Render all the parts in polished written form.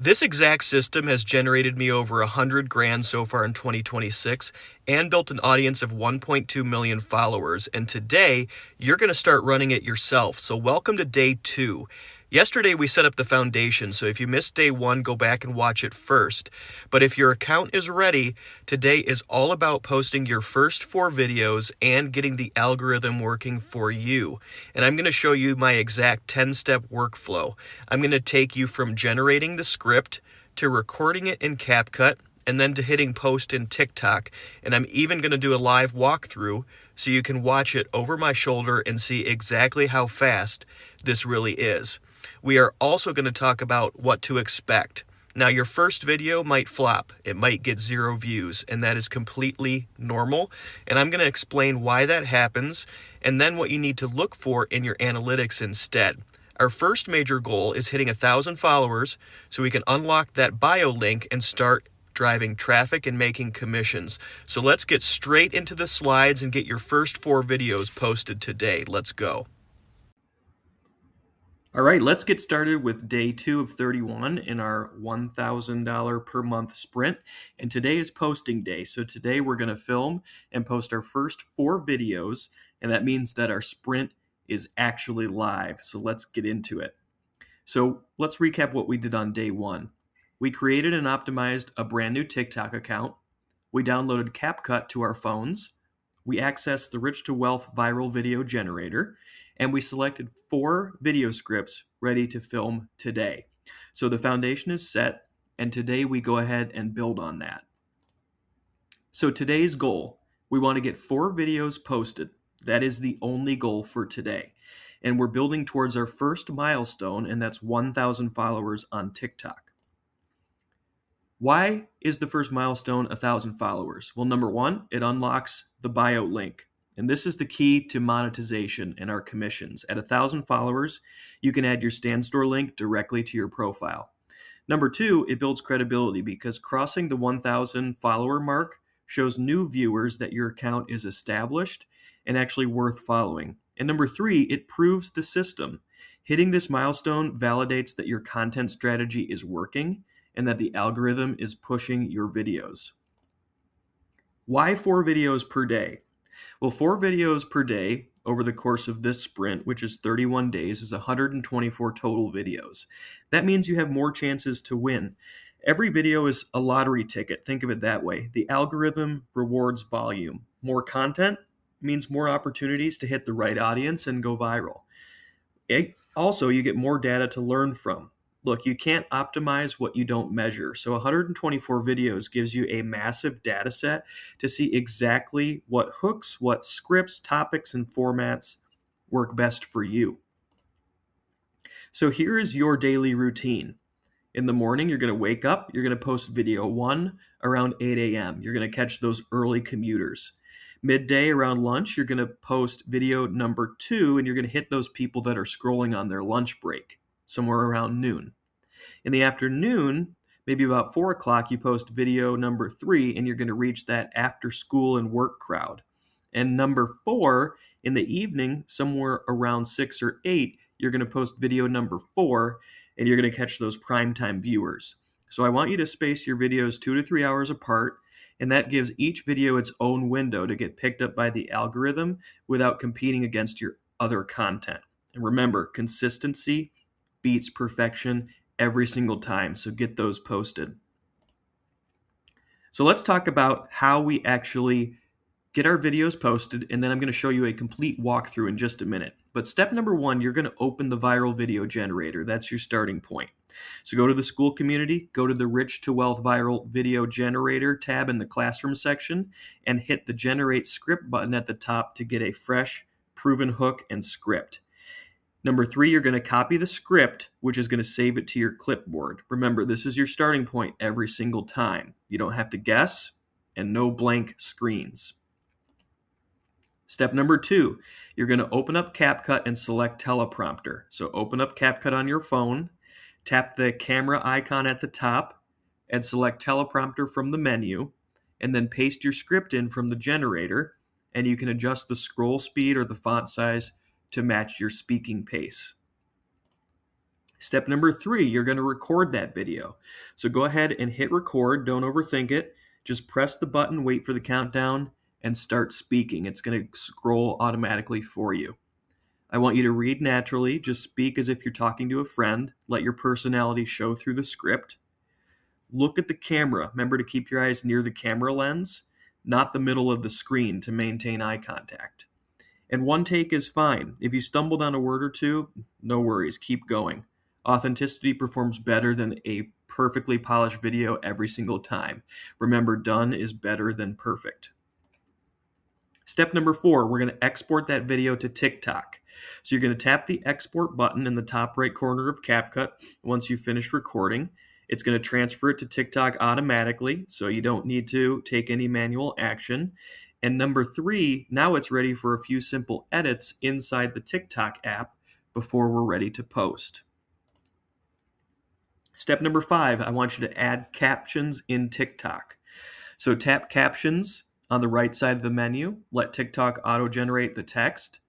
This exact system has generated me over 100 grand so far in 2026 and built an audience of 1.2 million followers. And today, you're going to start running it yourself. So welcome to day 2. Yesterday, we set up the foundation, so if you missed day 1, go back and watch it first. But if your account is ready, today is all about posting your first 4 videos and getting the algorithm working for you. And I'm going to show you my exact 10-step workflow. I'm going to take you from generating the script to recording it in CapCut and then to hitting post in TikTok. And I'm even going to do a live walkthrough so you can watch it over my shoulder and see exactly how fast this really is. We are also going to talk about what to expect. Now, your first video might flop. It might get 0 views, and that is completely normal. And I'm going to explain why that happens and then what you need to look for in your analytics instead. Our first major goal is hitting 1,000 followers so we can unlock that bio link and start driving traffic and making commissions. So let's get straight into the slides and get your first 4 videos posted today. Let's go. All right, let's get started with day 2 of 31 in our $1,000 per month sprint. And today is posting day. So today we're going to film and post our first 4 videos. And that means that our sprint is actually live. So let's get into it. So let's recap what we did on day 1. We created and optimized a brand new TikTok account. We downloaded CapCut to our phones. We accessed the Rich to Wealth viral video generator, and we selected 4 video scripts ready to film today. So the foundation is set, and today we go ahead and build on that. So today's goal, we want to get 4 videos posted. That is the only goal for today. And we're building towards our first milestone, and that's 1,000 followers on TikTok. Why is the first milestone 1,000 followers? Well, number 1, it unlocks the bio link. And this is the key to monetization and our commissions. At 1,000 followers, you can add your Stand Store link directly to your profile. Number 2, it builds credibility because crossing the 1,000 follower mark shows new viewers that your account is established and actually worth following. And number 3, it proves the system. Hitting this milestone validates that your content strategy is working and that the algorithm is pushing your videos. Why 4 videos per day? Well, 4 videos per day over the course of this sprint, which is 31 days, is 124 total videos. That means you have more chances to win. Every video is a lottery ticket. Think of it that way. The algorithm rewards volume. More content means more opportunities to hit the right audience and go viral. Also, you get more data to learn from. Look, you can't optimize what you don't measure. So 124 videos gives you a massive data set to see exactly what hooks, what scripts, topics, and formats work best for you. So here is your daily routine. In the morning, you're going to wake up, you're going to post video 1 around 8 a.m. You're going to catch those early commuters. Midday around lunch, you're going to post video number 2, and you're going to hit those people that are scrolling on their lunch break somewhere around noon. In the afternoon, maybe about 4 o'clock, you post video number 3, and you're going to reach that after school and work crowd. And number 4, in the evening, somewhere around 6 or 8, you're going to post video number 4, and you're going to catch those primetime viewers. So I want you to space your videos 2 to 3 hours apart, and that gives each video its own window to get picked up by the algorithm without competing against your other content. And remember, consistency beats perfection every single time, so get those posted. So let's talk about how we actually get our videos posted, and then I'm going to show you a complete walkthrough in just a minute. But step number 1, you're going to open the viral video generator. That's your starting point. So go to the school community, go to the Rich to Wealth viral video generator tab in the classroom section, and hit the generate script button at the top to get a fresh, proven hook and script. Number 3, you're going to copy the script, which is going to save it to your clipboard. Remember, this is your starting point every single time. You don't have to guess, and no blank screens. Step number 2, you're going to open up CapCut and select teleprompter. So open up CapCut on your phone, tap the camera icon at the top, and select teleprompter from the menu, and then paste your script in from the generator, and you can adjust the scroll speed or the font size to match your speaking pace. Step number 3, you're going to record that video. So go ahead and hit record. Don't overthink it. Just press the button, wait for the countdown, and start speaking. It's going to scroll automatically for you. I want you to read naturally. Just speak as if you're talking to a friend. Let your personality show through the script. Look at the camera. Remember to keep your eyes near the camera lens, not the middle of the screen, to maintain eye contact. And one take is fine. If you stumbled on a word or two, no worries, keep going. Authenticity performs better than a perfectly polished video every single time. Remember, done is better than perfect. Step number 4, we're going to export that video to TikTok. So you're going to tap the export button in the top right corner of CapCut once you've finished recording. It's going to transfer it to TikTok automatically, so you don't need to take any manual action. And number 3, now it's ready for a few simple edits inside the TikTok app before we're ready to post. Step number 5, I want you to add captions in TikTok. So tap Captions on the right side of the menu. Let TikTok auto-generate the text.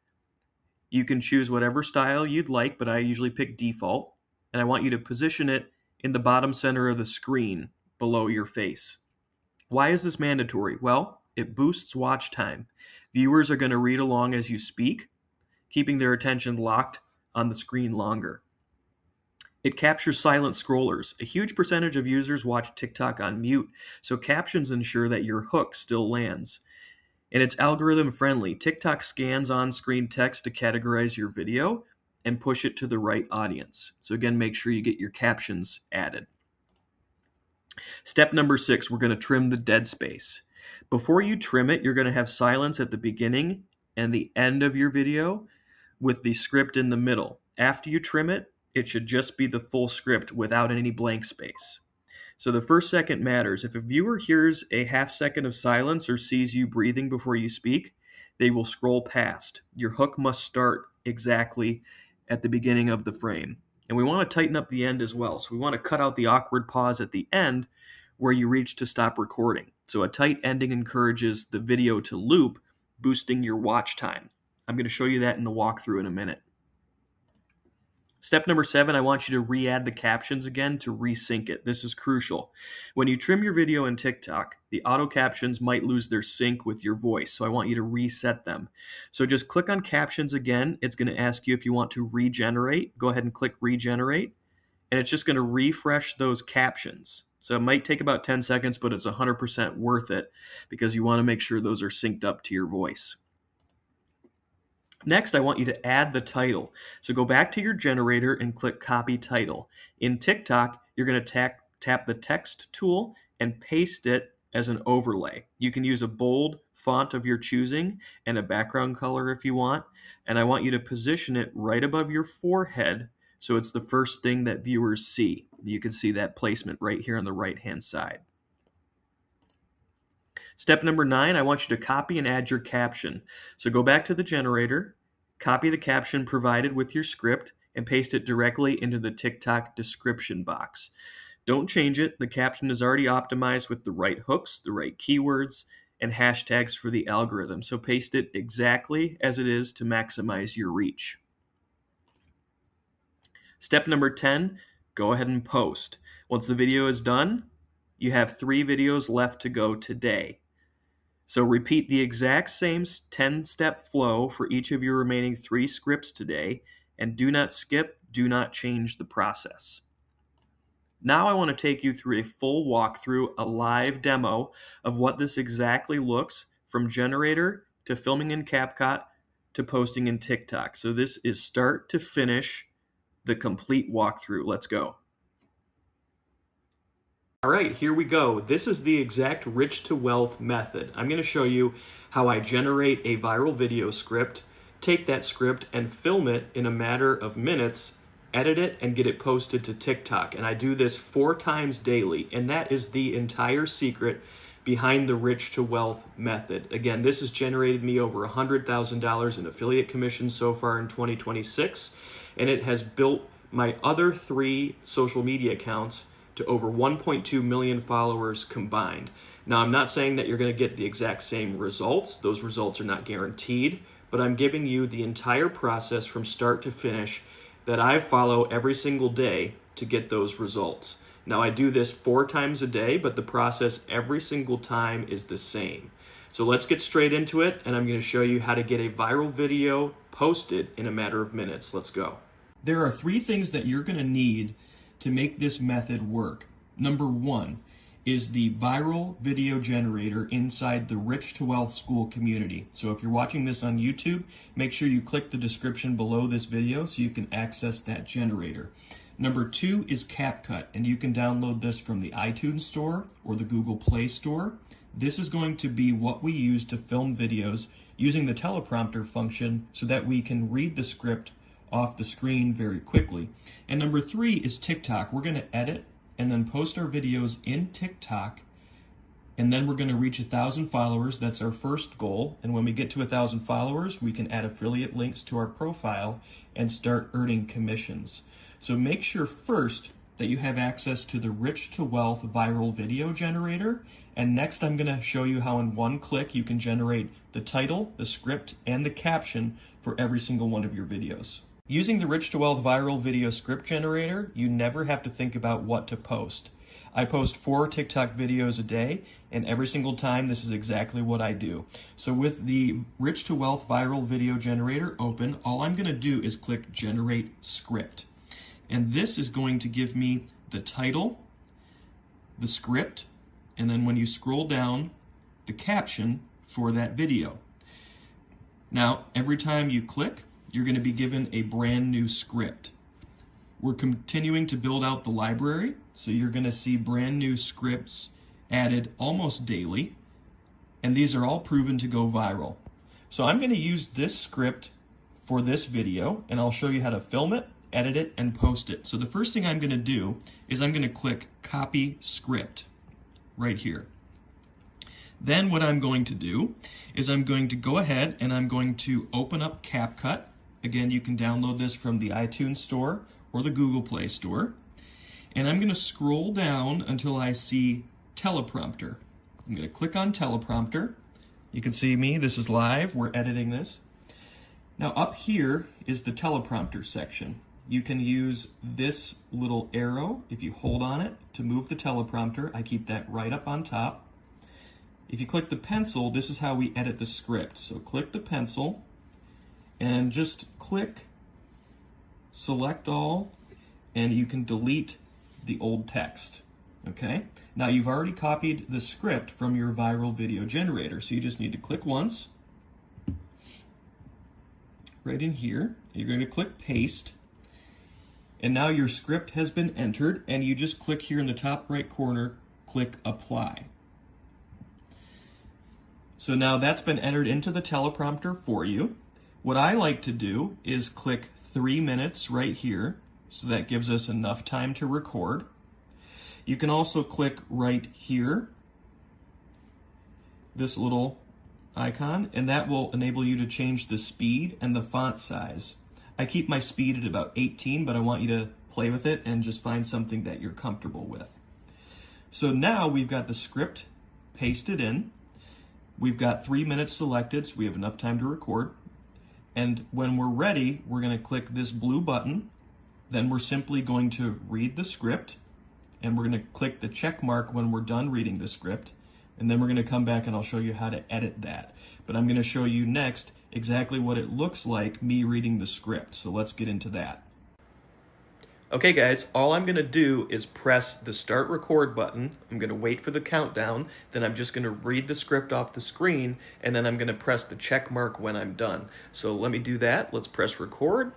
You can choose whatever style you'd like, but I usually pick default. And I want you to position it in the bottom center of the screen below your face. Why is this mandatory? Well, it boosts watch time. Viewers are going to read along as you speak, keeping their attention locked on the screen longer. It captures silent scrollers. A huge percentage of users watch TikTok on mute, so captions ensure that your hook still lands. And it's algorithm friendly. TikTok scans on-screen text to categorize your video and push it to the right audience. So again, make sure you get your captions added. Step number 6, we're going to trim the dead space. Before you trim it, you're going to have silence at the beginning and the end of your video with the script in the middle. After you trim it, it should just be the full script without any blank space. So the first second matters. If a viewer hears a half second of silence or sees you breathing before you speak, they will scroll past. Your hook must start exactly at the beginning of the frame. And we want to tighten up the end as well. So we want to cut out the awkward pause at the end where you reach to stop recording. So a tight ending encourages the video to loop, boosting your watch time. I'm going to show you that in the walkthrough in a minute. Step number 7, I want you to re-add the captions again to resync it. This is crucial. When you trim your video in TikTok, the auto captions might lose their sync with your voice, so I want you to reset them. So just click on captions again. It's going to ask you if you want to regenerate. Go ahead and click regenerate, and it's just going to refresh those captions. So it might take about 10 seconds, but it's 100% worth it because you want to make sure those are synced up to your voice. Next, I want you to add the title. So go back to your generator and click Copy Title. In TikTok, you're going to tap the text tool and paste it as an overlay. You can use a bold font of your choosing and a background color if you want. And I want you to position it right above your forehead so it's the first thing that viewers see. You can see that placement right here on the right-hand side. Step number 9, I want you to copy and add your caption. So go back to the generator, copy the caption provided with your script, and paste it directly into the TikTok description box. Don't change it. The caption is already optimized with the right hooks, the right keywords, and hashtags for the algorithm. So paste it exactly as it is to maximize your reach. Step number 10, go ahead and post. Once the video is done, you have 3 videos left to go today. So repeat the exact same 10-step flow for each of your remaining 3 scripts today, and do not skip, do not change the process. Now I want to take you through a full walkthrough, a live demo of what this exactly looks from generator to filming in CapCut to posting in TikTok. So this is start to finish, the complete walkthrough. Let's go. All right, here we go. This is the exact rich to wealth method. I'm going to show you how I generate a viral video script, take that script and film it in a matter of minutes, edit it, and get it posted to TikTok. And I do this 4 times daily, and that is the entire secret behind the rich to wealth method. Again, this has generated me over $100,000 in affiliate commissions so far in 2026, and it has built my other 3 social media accounts to over 1.2 million followers combined. Now, I'm not saying that you're going to get the exact same results. Those results are not guaranteed, but I'm giving you the entire process from start to finish that I follow every single day to get those results. Now I do this 4 times a day, but the process every single time is the same. So let's get straight into it, and I'm going to show you how to get a viral video posted in a matter of minutes. Let's go. There are 3 things that you're going to need to make this method work. Number 1 is the viral video generator inside the Rich to Wealth School community. So if you're watching this on YouTube, make sure you click the description below this video so you can access that generator. Number 2 is CapCut, and you can download this from the iTunes Store or the Google Play Store. This is going to be what we use to film videos using the teleprompter function so that we can read the script off the screen very quickly. And number 3 is TikTok. We're going to edit and then post our videos in TikTok, and then we're going to reach 1,000 followers. That's our first goal. And when we get to 1,000 followers, we can add affiliate links to our profile and start earning commissions. So make sure first that you have access to the Rich to Wealth viral video generator. And next I'm going to show you how in 1 click you can generate the title, the script, and the caption for every single one of your videos. Using the Rich to Wealth viral video script generator, you never have to think about what to post. I post 4 TikTok videos a day, and every single time this is exactly what I do. So with the Rich to Wealth viral video generator open, all I'm going to do is click Generate Script. And this is going to give me the title, the script, and then when you scroll down, the caption for that video. Now, every time you click, you're going to be given a brand new script. We're continuing to build out the library, so you're going to see brand new scripts added almost daily, and these are all proven to go viral. So I'm going to use this script for this video, and I'll show you how to film it, edit it, and post it. So the first thing I'm going to do is I'm going to click Copy Script right here. Then what I'm going to do is I'm going to go ahead and I'm going to open up CapCut. Again, you can download this from the iTunes Store or the Google Play Store. And I'm going to scroll down until I see teleprompter. I'm going to click on teleprompter. You can see me, this is live, we're editing this. Now up here is the teleprompter section. You can use this little arrow if you hold on it to move the teleprompter. I keep that right up on top. If you click the pencil, this is how we edit the script. So click the pencil and just click select all, and you can delete the old text. Okay? Now you've already copied the script from your viral video generator, so you just need to click once right in here. You're going to click paste, and now your script has been entered, and you just click here in the top right corner, click apply. So now that's been entered into the teleprompter for you. What I like to do is click 3 minutes right here, so that gives us enough time to record. You can also click right here, this little icon, and that will enable you to change the speed and the font size. I keep my speed at about 18, but I want you to play with it and just find something that you're comfortable with. So now we've got the script pasted in. We've got 3 minutes selected, so we have enough time to record. And when we're ready, we're going to click this blue button. Then we're simply going to read the script, and we're going to click the check mark when we're done reading the script. And then we're going to come back and I'll show you how to edit that. But I'm going to show you next exactly what it looks like me reading the script. So let's get into that. Okay guys, all I'm going to do is press the start record button. I'm going to wait for the countdown, then I'm just going to read the script off the screen, and then I'm going to press the check mark when I'm done. So let me do that. Let's press record.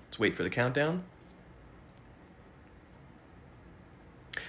Let's wait for the countdown.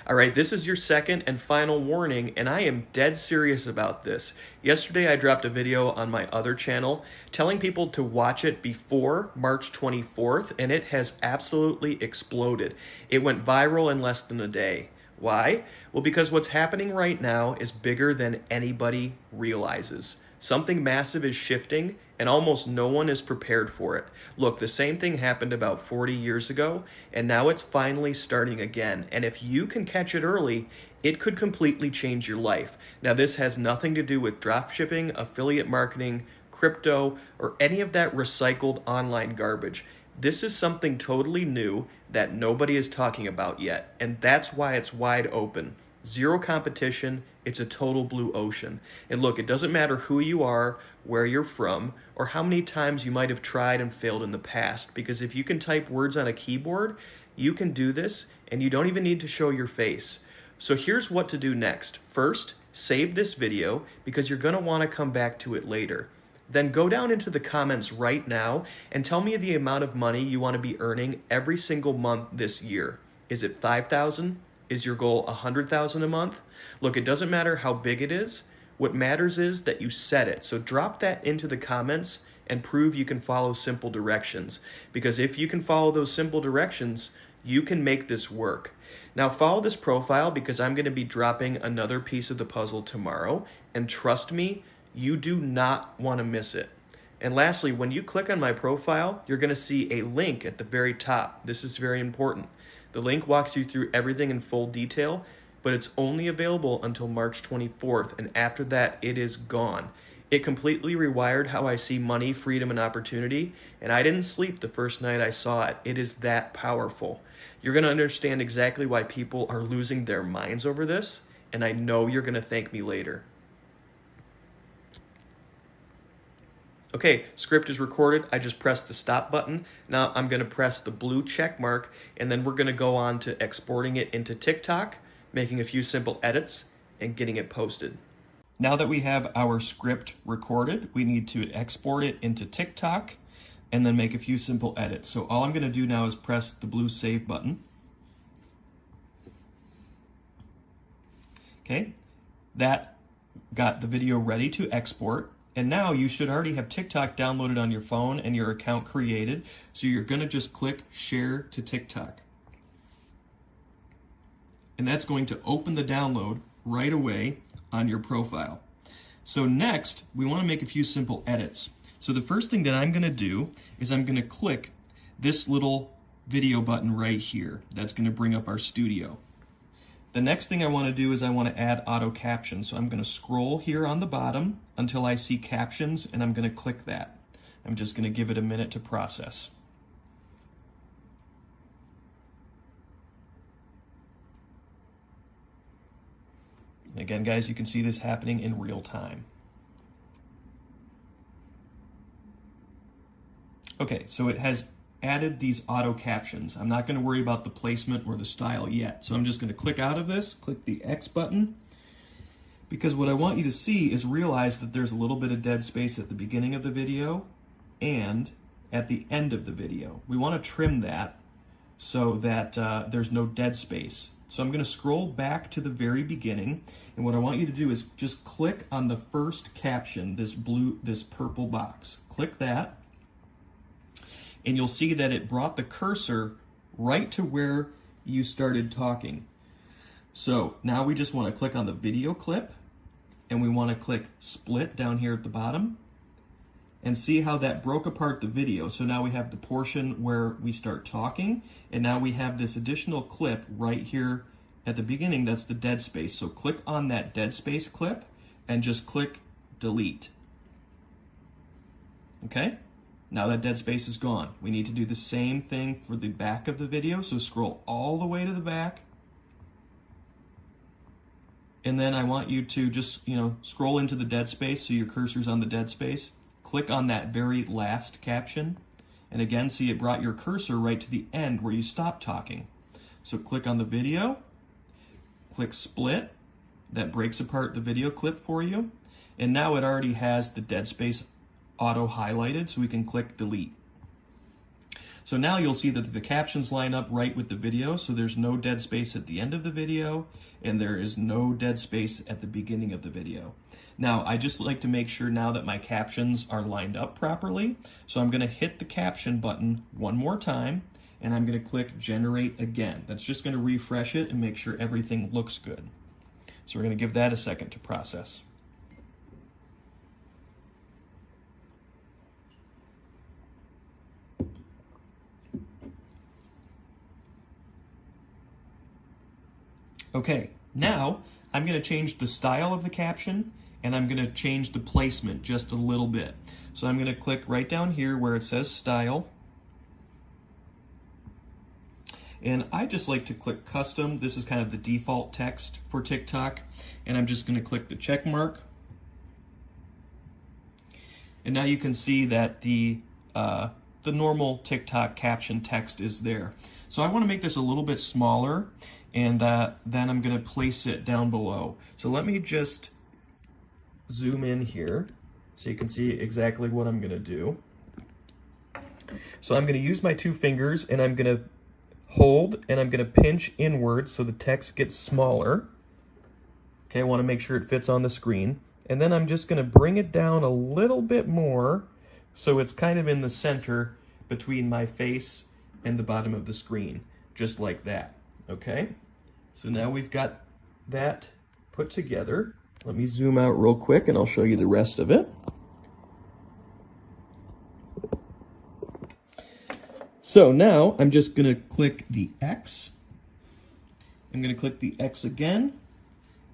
All right, this is your second and final warning, and I am dead serious about this. Yesterday, I dropped a video on my other channel telling people to watch it before March 24th, and it has absolutely exploded. It went viral in less than a day. Why? Well, because what's happening right now is bigger than anybody realizes. Something massive is shifting, and almost no one is prepared for it. Look, the same thing happened about 40 years ago, and now it's finally starting again. And if you can catch it early, it could completely change your life. Now, this has nothing to do with dropshipping, affiliate marketing, crypto, or any of that recycled online garbage. This is something totally new that nobody is talking about yet, and that's why it's wide open. Zero competition, it's a total blue ocean. And look, it doesn't matter who you are, where you're from, or how many times you might have tried and failed in the past, because if you can type words on a keyboard, you can do this, and you don't even need to show your face. So here's what to do next. First, save this video, because you're gonna wanna come back to it later. Then go down into the comments right now and tell me the amount of money you want to be earning every single month this year. Is it 5,000? Is your goal 100,000 a month? Look, it doesn't matter how big it is. What matters is that you set it. So drop that into the comments and prove you can follow simple directions. Because if you can follow those simple directions, you can make this work. Now follow this profile, because I'm going to be dropping another piece of the puzzle tomorrow. And trust me, you do not want to miss it. And lastly, when you click on my profile, you're going to see a link at the very top. This is very important. The link walks you through everything in full detail, but it's only available until March 24th, and after that, it is gone. It completely rewired how I see money, freedom, and opportunity, and I didn't sleep the first night I saw it. It is that powerful. You're going to understand exactly why people are losing their minds over this, and I know you're going to thank me later. Okay, script is recorded. I just pressed the stop button. Now I'm going to press the blue check mark, and then we're going to go on to exporting it into TikTok, making a few simple edits, and getting it posted. Now that we have our script recorded, we need to export it into TikTok and then make a few simple edits. So all I'm going to do now is press the blue save button. Okay, that got the video ready to export. And now you should already have TikTok downloaded on your phone and your account created. So you're going to just click Share to TikTok. And that's going to open the download right away on your profile. So next, we want to make a few simple edits. So the first thing that I'm going to do is I'm going to click this little video button right here. That's going to bring up our studio. The next thing I want to do is I want to add auto captions. So I'm going to scroll here on the bottom until I see captions, and I'm going to click that. I'm just going to give it a minute to process. And again, guys, you can see this happening in real time. Okay, so it has added these auto captions. I'm not going to worry about the placement or the style yet. So I'm just going to click out of this, click the X button, because what I want you to see is realize that there's a little bit of dead space at the beginning of the video and at the end of the video. We want to trim that so that there's no dead space. So I'm going to scroll back to the very beginning, and what I want you to do is just click on the first caption, this purple box. Click that. And you'll see that it brought the cursor right to where you started talking. So now we just want to click on the video clip, and we want to click split down here at the bottom, and see how that broke apart the video. So now we have the portion where we start talking, and now we have this additional clip right here at the beginning. That's the dead space. So click on that dead space clip and just click delete. Okay? Now that dead space is gone. We need to do the same thing for the back of the video. So scroll all the way to the back. And then I want you to just, scroll into the dead space so your cursor's on the dead space. Click on that very last caption. And again, see it brought your cursor right to the end where you stopped talking. So click on the video, click split. That breaks apart the video clip for you. And now it already has the dead space auto highlighted, so we can click delete. So now you'll see that the captions line up right with the video, so there's no dead space at the end of the video, and there is no dead space at the beginning of the video. Now, I just like to make sure now that my captions are lined up properly, so I'm going to hit the caption button one more time, and I'm going to click generate again. That's just going to refresh it and make sure everything looks good. So we're going to give that a second to process. Okay, now I'm going to change the style of the caption, and I'm going to change the placement just a little bit. So I'm going to click right down here where it says style, And I just like to click custom. This is kind of the default text for TikTok. And I'm just going to click the check mark. And now you can see that the normal TikTok caption text is there. So I want to make this a little bit smaller, and then I'm going to place it down below. So let me just zoom in here so you can see exactly what I'm going to do. So I'm going to use my two fingers, and I'm going to hold, and I'm going to pinch inward so the text gets smaller. Okay, I want to make sure it fits on the screen. And then I'm just going to bring it down a little bit more so it's kind of in the center between my face and the bottom of the screen, just like that. Okay, so now we've got that put together. Let me zoom out real quick and I'll show you the rest of it. So now I'm just going to click the X. I'm going to click the X again.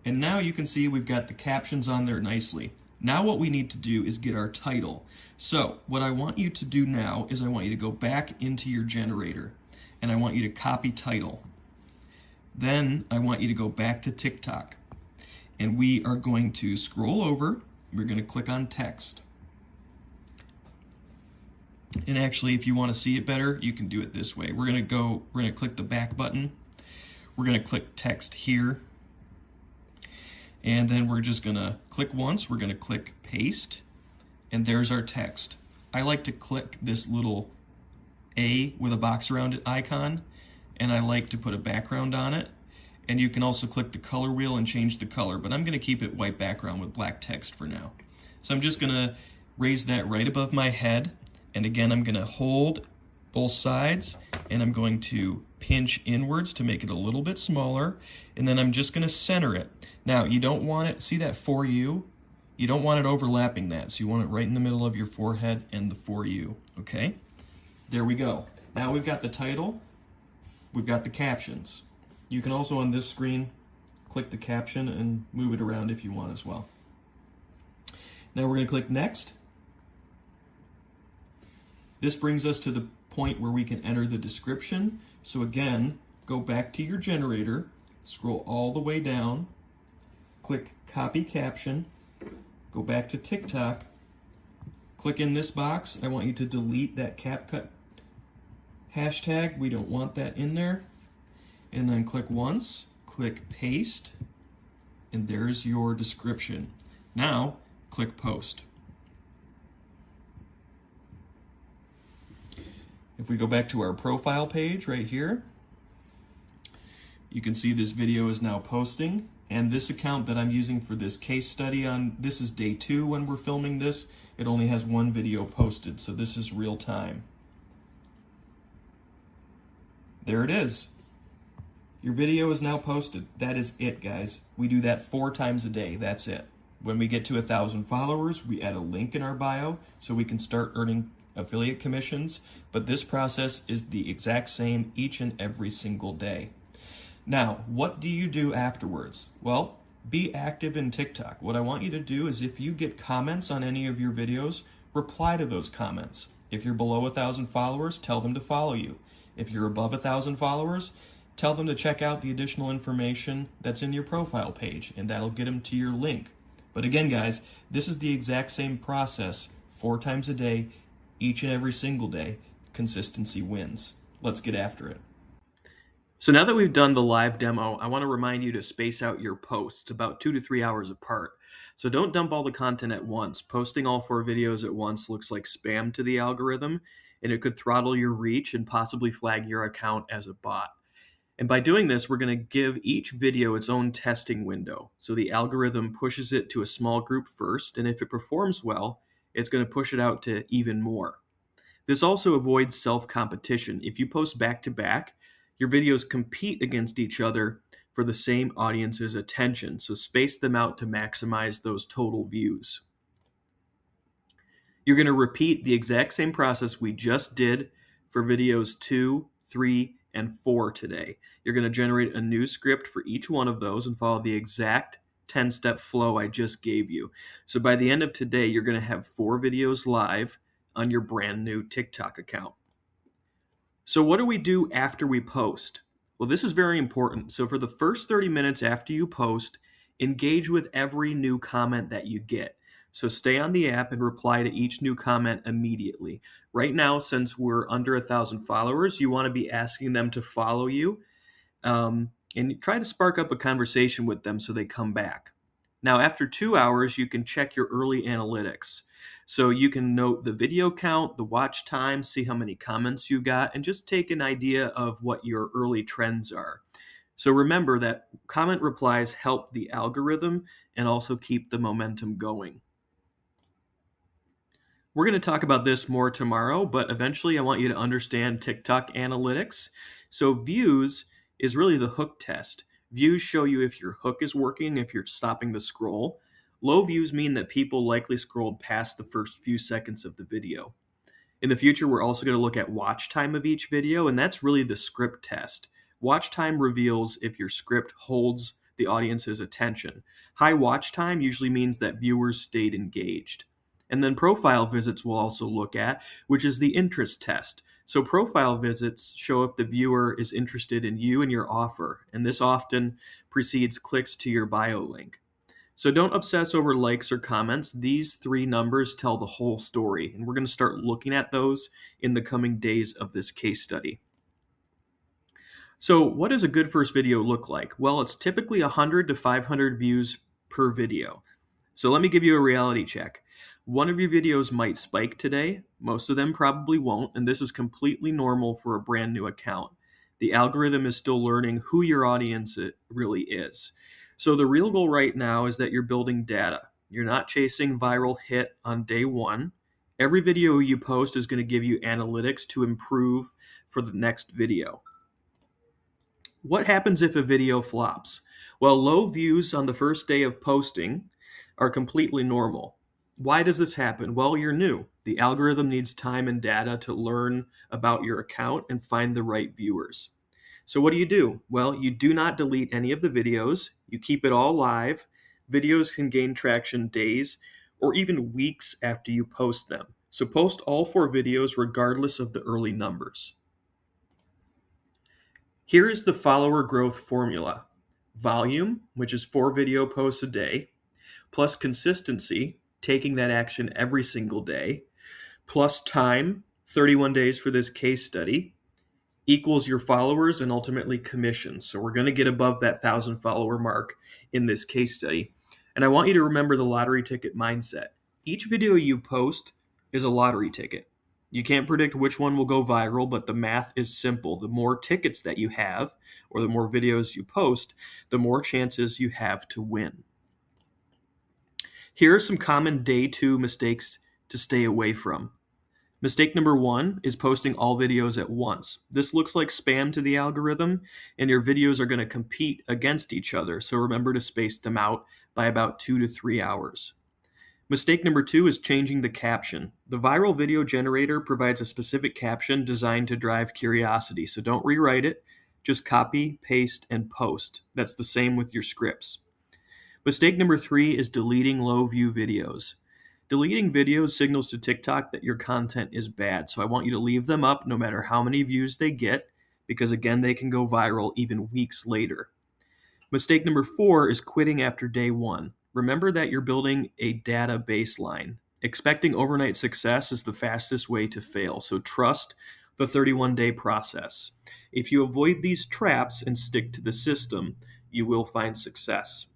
And now you can see we've got the captions on there nicely. Now what we need to do is get our title. So what I want you to do now is I want you to go back into your generator and I want you to copy title. Then I want you to go back to TikTok and we are going to scroll over. We're going to click on text. And actually, if you want to see it better, you can do it this way. We're going to click the back button. We're going to click text here. And then we're just going to click once. We're going to click paste. And there's our text. I like to click this little A with a box around it icon. And I like to put a background on it. And you can also click the color wheel and change the color. But I'm going to keep it white background with black text for now. So I'm just going to raise that right above my head. And again, I'm going to hold both sides. And I'm going to pinch inwards to make it a little bit smaller. And then I'm just going to center it. Now, you don't want it, see that for you? You don't want it overlapping that, so you want it right in the middle of your forehead and the for you, okay? There we go. Now we've got the title, we've got the captions. You can also on this screen click the caption and move it around if you want as well. Now we're going to click next. This brings us to the point where we can enter the description. So again, go back to your generator, scroll all the way down, click copy caption, go back to TikTok, click in this box. I want you to delete that CapCut hashtag. We don't want that in there. And then click once, click paste, and there's your description. Now, click post. If we go back to our profile page right here, you can see this video is now posting. And this account that I'm using for this case study this is day 2 when we're filming this. It only has one video posted, so this is real time. There it is. Your video is now posted. That is it, guys. We do that 4 times a day. That's it. When we get to 1,000 followers, we add a link in our bio so we can start earning affiliate commissions. But this process is the exact same each and every single day. Now, what do you do afterwards? Well, be active in TikTok. What I want you to do is if you get comments on any of your videos, reply to those comments. If you're below 1,000 followers, tell them to follow you. If you're above 1,000 followers, tell them to check out the additional information that's in your profile page, and that'll get them to your link. But again, guys, this is the exact same process 4 times a day, each and every single day. Consistency wins. Let's get after it. So now that we've done the live demo, I want to remind you to space out your posts about 2 to 3 hours apart. So don't dump all the content at once. Posting all 4 videos at once looks like spam to the algorithm, and it could throttle your reach and possibly flag your account as a bot. And by doing this, we're going to give each video its own testing window. So the algorithm pushes it to a small group first, and if it performs well, it's going to push it out to even more. This also avoids self-competition. If you post back-to-back, your videos compete against each other for the same audience's attention, so space them out to maximize those total views. You're going to repeat the exact same process we just did for videos 2, 3, and 4 today. You're going to generate a new script for each one of those and follow the exact 10-step flow I just gave you. So by the end of today, you're going to have 4 videos live on your brand new TikTok account. So what do we do after we post? Well, this is very important. So for the first 30 minutes after you post, engage with every new comment that you get. So stay on the app and reply to each new comment immediately. Right now, since we're under 1,000 followers, you want to be asking them to follow you, and try to spark up a conversation with them so they come back. Now, after 2 hours, you can check your early analytics. So you can note the video count, the watch time, see how many comments you got, and just take an idea of what your early trends are. So remember that comment replies help the algorithm and also keep the momentum going. We're going to talk about this more tomorrow, but eventually I want you to understand TikTok analytics. So, views is really the hook test. Views show you if your hook is working, if you're stopping the scroll. Low views mean that people likely scrolled past the first few seconds of the video. In the future, we're also going to look at watch time of each video, and that's really the script test. Watch time reveals if your script holds the audience's attention. High watch time usually means that viewers stayed engaged. And then profile visits we'll also look at, which is the interest test. So profile visits show if the viewer is interested in you and your offer, and this often precedes clicks to your bio link. So don't obsess over likes or comments. These three numbers tell the whole story, and we're going to start looking at those in the coming days of this case study. So what does a good first video look like? Well, it's typically 100 to 500 views per video. So let me give you a reality check. One of your videos might spike today. Most of them probably won't, and this is completely normal for a brand new account. The algorithm is still learning who your audience really is. So the real goal right now is that you're building data. You're not chasing viral hit on day one. Every video you post is going to give you analytics to improve for the next video. What happens if a video flops? Well, low views on the first day of posting are completely normal. Why does this happen? Well, you're new. The algorithm needs time and data to learn about your account and find the right viewers. So what do? Well, you do not delete any of the videos. You keep it all live. Videos can gain traction days or even weeks after you post them. So post all 4 videos regardless of the early numbers. Here is the follower growth formula. Volume, which is 4 video posts a day, plus consistency, taking that action every single day, plus time, 31 days for this case study, equals your followers and ultimately commissions. So we're going to get above that 1,000 follower mark in this case study. And I want you to remember the lottery ticket mindset. Each video you post is a lottery ticket. You can't predict which one will go viral, but the math is simple. The more tickets that you have, or the more videos you post, the more chances you have to win. Here are some common day 2 mistakes to stay away from. Mistake number 1 is posting all videos at once. This looks like spam to the algorithm, and your videos are going to compete against each other, so remember to space them out by about 2 to 3 hours. Mistake number 2 is changing the caption. The viral video generator provides a specific caption designed to drive curiosity, so don't rewrite it. Just copy, paste, and post. That's the same with your scripts. Mistake number 3 is deleting low view videos. Deleting videos signals to TikTok that your content is bad, so I want you to leave them up no matter how many views they get, because again, they can go viral even weeks later. Mistake number 4 is quitting after day 1. Remember that you're building a data baseline. Expecting overnight success is the fastest way to fail, so trust the 31-day process. If you avoid these traps and stick to the system, you will find success.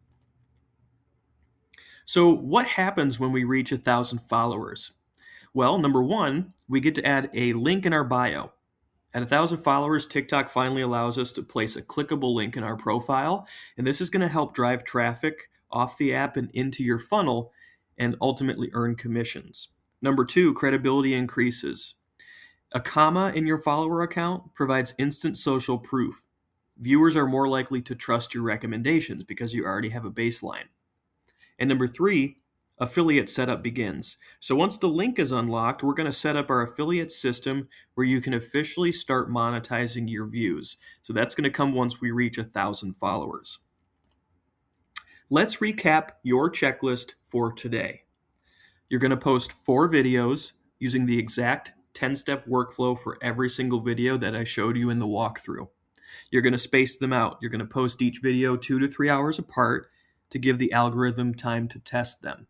So what happens when we reach 1,000 followers? Well, number 1, we get to add a link in our bio. At 1,000 followers, TikTok finally allows us to place a clickable link in our profile, and this is going to help drive traffic off the app and into your funnel and ultimately earn commissions. Number 2, credibility increases. A comma in your follower account provides instant social proof. Viewers are more likely to trust your recommendations because you already have a baseline. And number 3, affiliate setup begins. So once the link is unlocked, we're going to set up our affiliate system where you can officially start monetizing your views. So that's going to come once we reach 1,000 followers. Let's recap your checklist for today. You're going to post 4 videos using the exact 10-step workflow for every single video that I showed you in the walkthrough. You're going to space them out. You're going to post each video 2 to 3 hours apart to give the algorithm time to test them.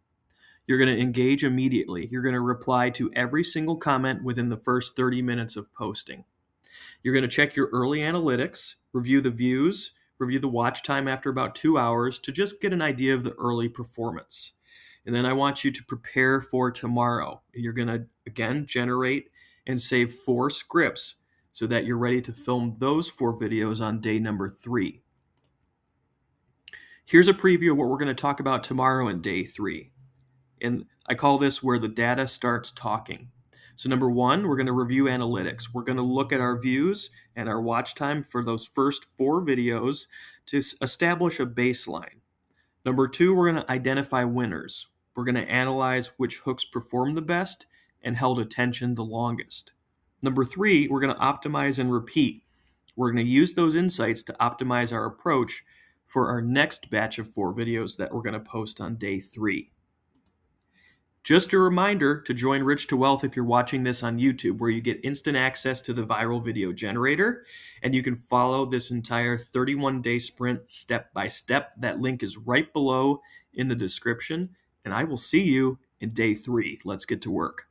You're going to engage immediately. You're going to reply to every single comment within the first 30 minutes of posting. You're going to check your early analytics, review the views, review the watch time after about 2 hours to just get an idea of the early performance. And then I want you to prepare for tomorrow. You're going to, again, generate and save 4 scripts so that you're ready to film those 4 videos on day number 3. Here's a preview of what we're going to talk about tomorrow in day 3. And I call this where the data starts talking. So number 1, we're going to review analytics. We're going to look at our views and our watch time for those first 4 videos to establish a baseline. Number 2, we're going to identify winners. We're going to analyze which hooks performed the best and held attention the longest. Number 3, we're going to optimize and repeat. We're going to use those insights to optimize our approach for our next batch of 4 videos that we're going to post on day 3. Just a reminder to join Rich to Wealth if you're watching this on YouTube, where you get instant access to the viral video generator, and you can follow this entire 31-day sprint step by step. That link is right below in the description, and I will see you in day 3. Let's get to work.